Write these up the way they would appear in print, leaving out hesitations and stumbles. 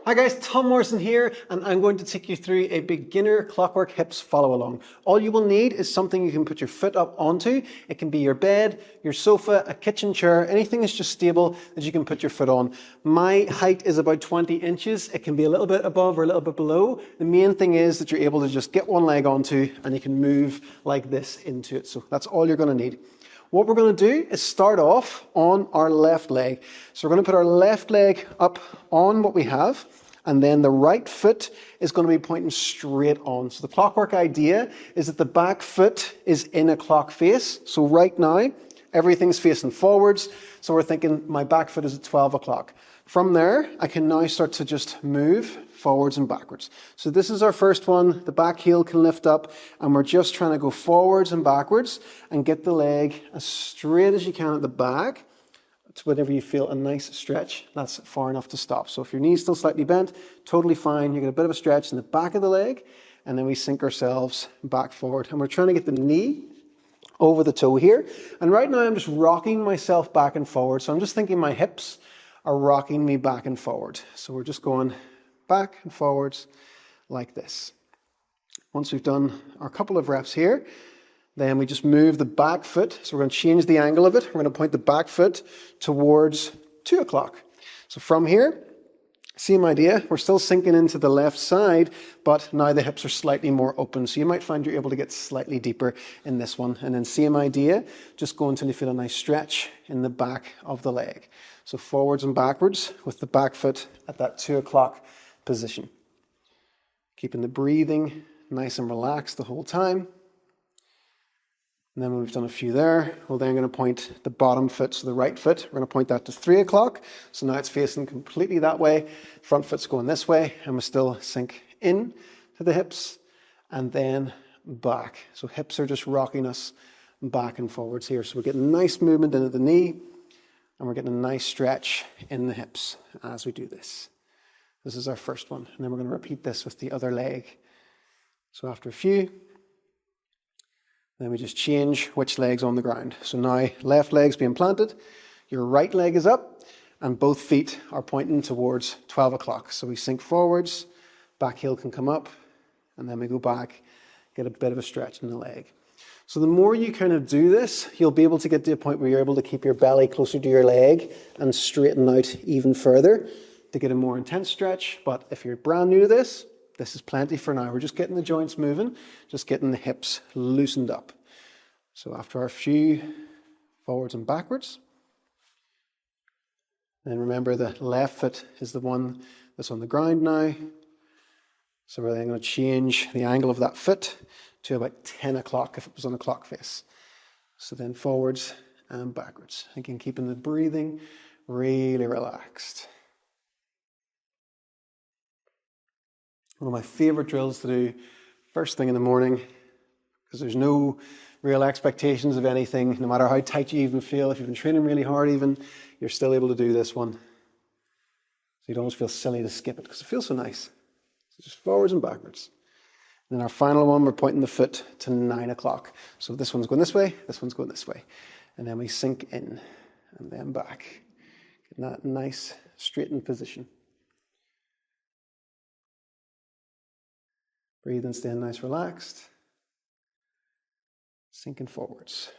Hi guys, Tom Morrison here, and I'm going to take you through a beginner clockwork hips follow along. All you will need is something you can put your foot up onto. It can be your bed, your sofa, a kitchen chair, anything that's just stable that you can put your foot on. My height is about 20 inches. It can be a little bit above or a little bit below. The main thing is that you're able to just get one leg onto and you can move like this into it. So that's all you're going to need. What we're going to do is start off on our left leg. So we're going to put our left leg up on what we have, and then the right foot is going to be pointing straight on. So the clockwork idea is that the back foot is in a clock face. So right now, everything's facing forwards. So we're thinking my back foot is at 12 o'clock. From there, I can now start to just move forwards and backwards. So this is our first one. The back heel can lift up, and we're just trying to go forwards and backwards and get the leg as straight as you can at the back. It's whenever you feel a nice stretch, that's far enough to stop. So if your knee's still slightly bent, totally fine. You get a bit of a stretch in the back of the leg, and then we sink ourselves back forward. And we're trying to get the knee over the toe here. And right now I'm just rocking myself back and forward. So I'm just thinking my hips are rocking me back and forward. So we're just going back and forwards like this. Once we've done our couple of reps here, then we just move the back foot. So we're going to change the angle of it. We're going to point the back foot towards 2 o'clock. So from here, same idea. We're still sinking into the left side, but now the hips are slightly more open. So you might find you're able to get slightly deeper in this one. And then same idea, just go until you feel a nice stretch in the back of the leg. So forwards and backwards with the back foot at that 2 o'clock position. Keeping the breathing nice and relaxed the whole time. And then when we've done a few there, we're then going to point the bottom foot, so the right foot, we're going to point that to 3 o'clock. So now it's facing completely that way. Front foot's going this way, and we still sink in to the hips and then back. So hips are just rocking us back and forwards here. So we're getting nice movement into the knee, and we're getting a nice stretch in the hips as we do this. This is our first one, and then we're going to repeat this with the other leg. So after a few, then we just change which leg's on the ground. So now left leg's being planted, your right leg is up, and both feet are pointing towards 12 o'clock. So we sink forwards, back heel can come up, and then we go back, get a bit of a stretch in the leg. So the more you kind of do this, you'll be able to get to a point where you're able to keep your belly closer to your leg and straighten out even further to get a more intense stretch. But if you're brand new to this, this is plenty for now. We're just getting the joints moving, just getting the hips loosened up. So after our few forwards and backwards, then remember the left foot is the one that's on the ground now. So we're then going to change the angle of that foot to about 10 o'clock if it was on a clock face. So then forwards and backwards. Again, keeping the breathing really relaxed. One of my favorite drills to do first thing in the morning, because there's no real expectations of anything. No matter how tight you even feel, if you've been training really hard even, you're still able to do this one. So you don't almost feel silly to skip it because it feels so nice. So just forwards and backwards. And then our final one, we're pointing the foot to 9 o'clock. So this one's going this way, this one's going this way. And then we sink in and then back. Getting that nice straightened position. Breathe and stay nice, relaxed. Sinking forwards.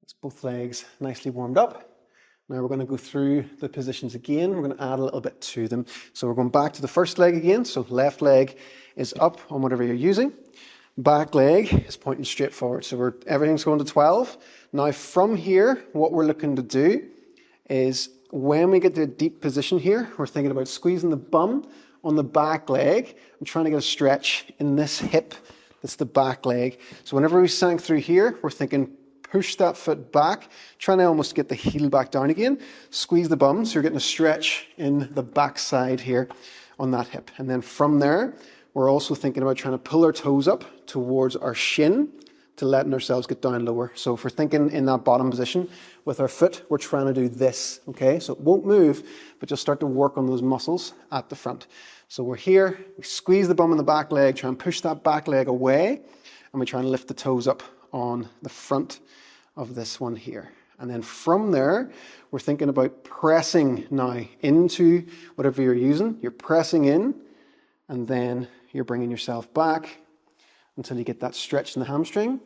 That's both legs nicely warmed up. Now we're going to go through the positions again. We're going to add a little bit to them. So we're going back to the first leg again. So left leg is up on whatever you're using. Back leg is pointing straight forward. So everything's going to 12. Now from here, what we're looking to do is when we get to a deep position here, we're thinking about squeezing the bum on the back leg. I'm trying to get a stretch in this hip. That's the back leg. So whenever we sank through here, we're thinking push that foot back, trying to almost get the heel back down again. Squeeze the bum, so you're getting a stretch in the back side here on that hip. And then from there, we're also thinking about trying to pull our toes up towards our shin to letting ourselves get down lower. So if we're thinking in that bottom position with our foot, we're trying to do this, okay? So it won't move, but just start to work on those muscles at the front. So we're here, we squeeze the bum in the back leg, try and push that back leg away, and we try and lift the toes up on the front of this one here. And then from there, we're thinking about pressing now into whatever you're using. You're pressing in, and then you're bringing yourself back until you get that stretch in the hamstring.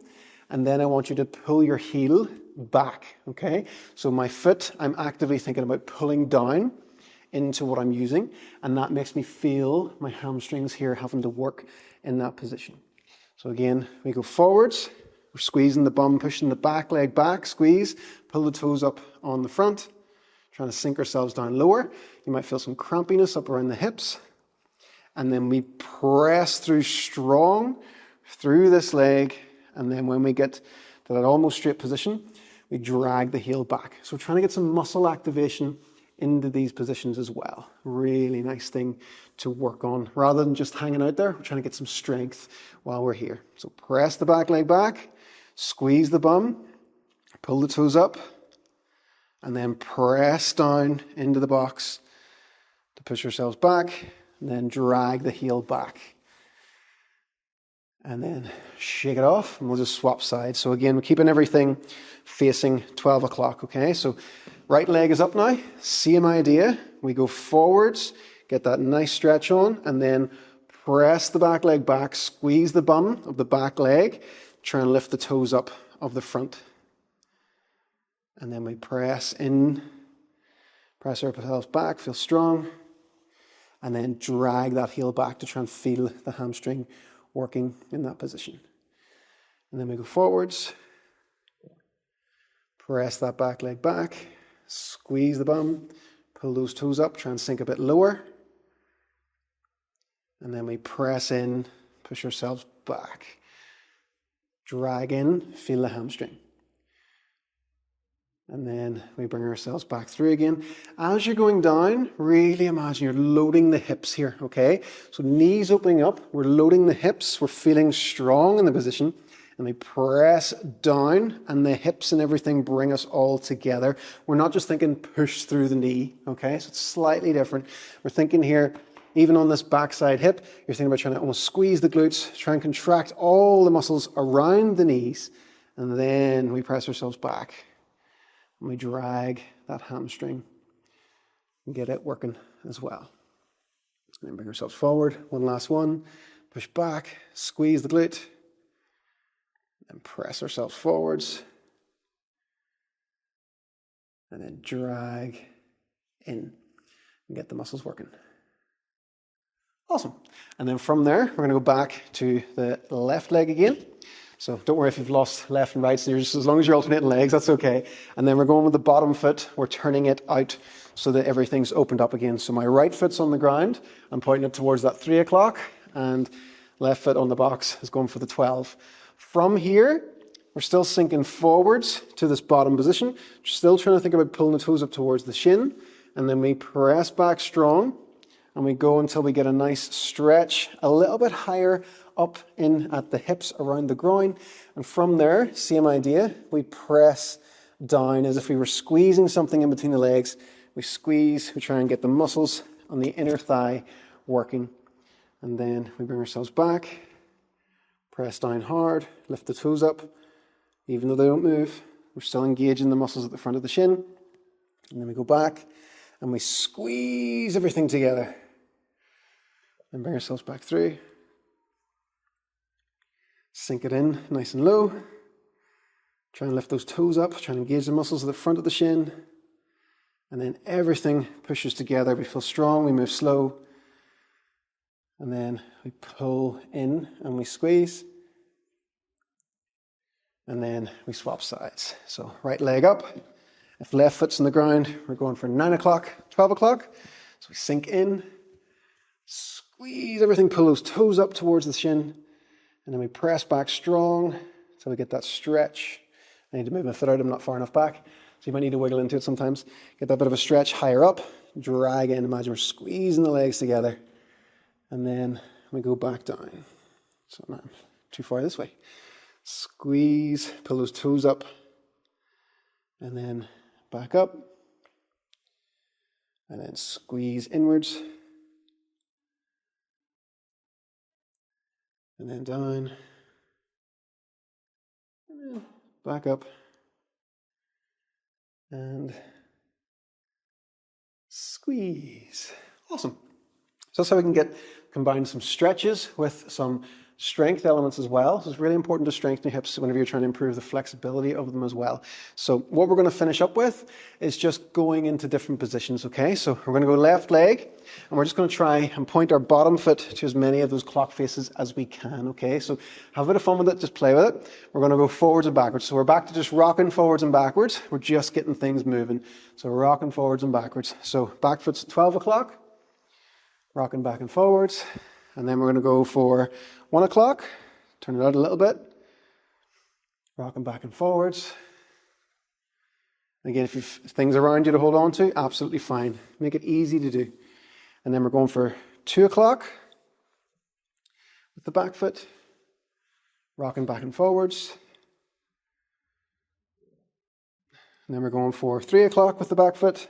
And then I want you to pull your heel back, okay? So my foot, I'm actively thinking about pulling down into what I'm using, and that makes me feel my hamstrings here having to work in that position. So again, we go forwards, we're squeezing the bum, pushing the back leg back, squeeze, pull the toes up on the front, trying to sink ourselves down lower. You might feel some crampiness up around the hips. And then we press through strong through this leg, and then when we get to that almost straight position, we drag the heel back. So we're trying to get some muscle activation into these positions as well. Really nice thing to work on. Rather than just hanging out there, we're trying to get some strength while we're here. So press the back leg back, squeeze the bum, pull the toes up, and then press down into the box to push ourselves back, and then drag the heel back. And then shake it off, and we'll just swap sides. So again, we're keeping everything facing 12 o'clock, okay? So right leg is up now, same idea. We go forwards, get that nice stretch on, and then press the back leg back, squeeze the bum of the back leg, try and lift the toes up of the front. And then we press in, press ourselves back, feel strong, and then drag that heel back to try and feel the hamstring working in that position. And then we go forwards, press that back leg back, squeeze the bum, pull those toes up, try and sink a bit lower. And then we press in, push ourselves back. Drag in, feel the hamstring. And then we bring ourselves back through again. As you're going down, really imagine you're loading the hips here, okay? So knees opening up, we're loading the hips, we're feeling strong in the position, and we press down, and the hips and everything bring us all together. We're not just thinking push through the knee, okay? So it's slightly different. We're thinking here, even on this backside hip, you're thinking about trying to almost squeeze the glutes, try and contract all the muscles around the knees, and then we press ourselves back. And we drag that hamstring and get it working as well. And bring ourselves forward. One last one. Push back, squeeze the glute, and press ourselves forwards. And then drag in and get the muscles working. Awesome. And then from there, we're going to go back to the left leg again. So don't worry if you've lost left and right, so as long as you're alternating legs, that's okay. And then we're going with the bottom foot, we're turning it out so that everything's opened up again. So my right foot's on the ground, I'm pointing it towards that 3 o'clock, and left foot on the box is going for the 12. From here, we're still sinking forwards to this bottom position, still trying to think about pulling the toes up towards the shin, and then we press back strong, and we go until we get a nice stretch, a little bit higher up in at the hips around the groin. And from there, same idea, we press down as if we were squeezing something in between the legs. We squeeze, we try and get the muscles on the inner thigh working. And then we bring ourselves back, press down hard, lift the toes up. Even though they don't move, we're still engaging the muscles at the front of the shin. And then we go back and we squeeze everything together. And bring ourselves back through. Sink it in nice and low. Try and lift those toes up. Try and engage the muscles at the front of the shin. And then everything pushes together. We feel strong. We move slow. And then we pull in and we squeeze. And then we swap sides. So right leg up. If left foot's on the ground, we're going for 9 o'clock, 12 o'clock. So we sink in. Squeeze everything. Pull those toes up towards the shin. And then we press back strong until we get that stretch. I need to move my foot out, I'm not far enough back. So you might need to wiggle into it sometimes. Get that bit of a stretch higher up, drag in, imagine we're squeezing the legs together. And then we go back down. So not too far this way. Squeeze, pull those toes up, and then back up. And then squeeze inwards. And then down, and then back up, and squeeze. Awesome. So that's how we can combine some stretches with some strength elements as well. So it's really important to strengthen your hips whenever you're trying to improve the flexibility of them as well. So what we're going to finish up with is just going into different positions, okay? So we're going to go left leg, and we're just going to try and point our bottom foot to as many of those clock faces as we can, okay? So have a bit of fun with it, just play with it. We're going to go forwards and backwards. So we're back to just rocking forwards and backwards. We're just getting things moving. So we're rocking forwards and backwards. So back foot's at 12 o'clock, rocking back and forwards. And then we're going to go for 1 o'clock, turn it out a little bit, rocking back and forwards. Again, if you've things around you to hold on to, absolutely fine. Make it easy to do. And then we're going for 2 o'clock with the back foot, rocking back and forwards. And then we're going for 3 o'clock with the back foot.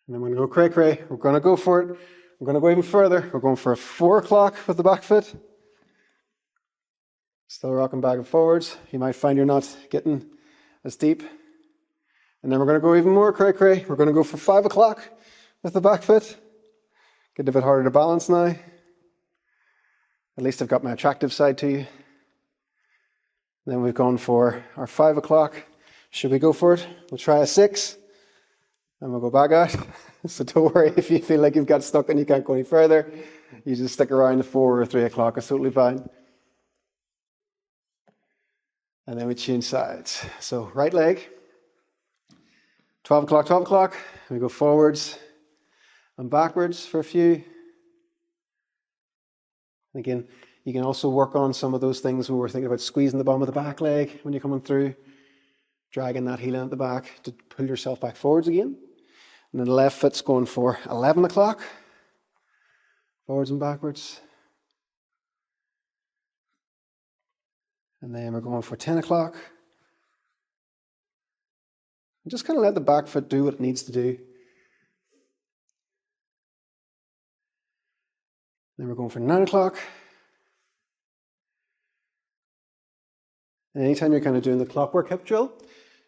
And then we're going to go cray-cray. We're going to go for it. We're going to go even further. We're going for a 4 o'clock with the back foot. Still rocking back and forwards. You might find you're not getting as deep. And then we're going to go even more cray-cray. We're going to go for 5 o'clock with the back foot. Getting a bit harder to balance now. At least I've got my attractive side to you. Then we've gone for our 5 o'clock. Should we go for it? We'll try a 6. And we'll go back out. So don't worry if you feel like you've got stuck and you can't go any further. You just stick around the 4 or 3 o'clock. It's totally fine. And then we change sides. So right leg, 12 o'clock, 12 o'clock. We go forwards and backwards for a few. And again, you can also work on some of those things when we're thinking about squeezing the bottom of the back leg when you're coming through, dragging that heel in at the back to pull yourself back forwards again. And then the left foot's going for 11 o'clock, forwards and backwards. And then we're going for 10 o'clock. And just kind of let the back foot do what it needs to do. Then we're going for 9 o'clock. And anytime you're kind of doing the clockwork hip drill,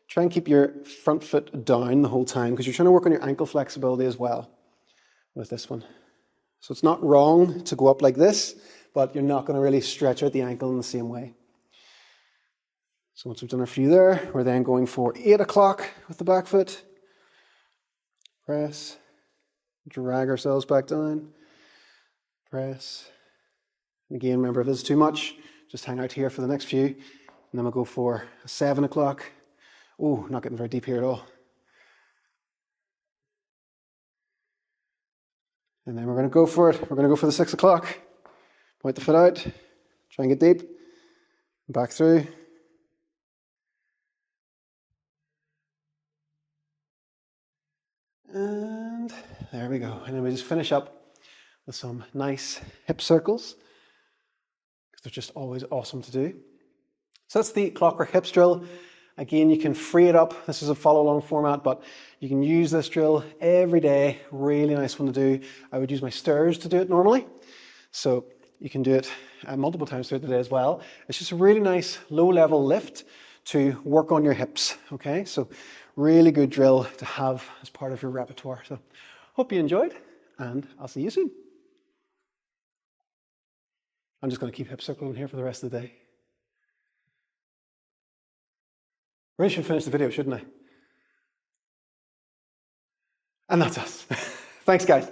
try and keep your front foot down the whole time because you're trying to work on your ankle flexibility as well with this one. So it's not wrong to go up like this, but you're not going to really stretch out the ankle in the same way. So once we've done a few there, we're then going for 8 o'clock with the back foot. Press, drag ourselves back down, press. And again, remember if this is too much, just hang out here for the next few. And then we'll go for 7 o'clock. Oh, not getting very deep here at all. And then we're going to go for it. We're going to go for the 6 o'clock. Point the foot out. Try and get deep. Back through. And there we go. And then we just finish up with some nice hip circles, because they're just always awesome to do. So that's the clockwork hips drill. Again, you can free it up. This is a follow-along format, but you can use this drill every day. Really nice one to do. I would use my stairs to do it normally. So you can do it multiple times throughout the day as well. It's just a really nice low-level lift to work on your hips, okay? So really good drill to have as part of your repertoire. So hope you enjoyed, and I'll see you soon. I'm just going to keep hip circling here for the rest of the day. Really should finish the video, shouldn't I? And that's us. Thanks, guys.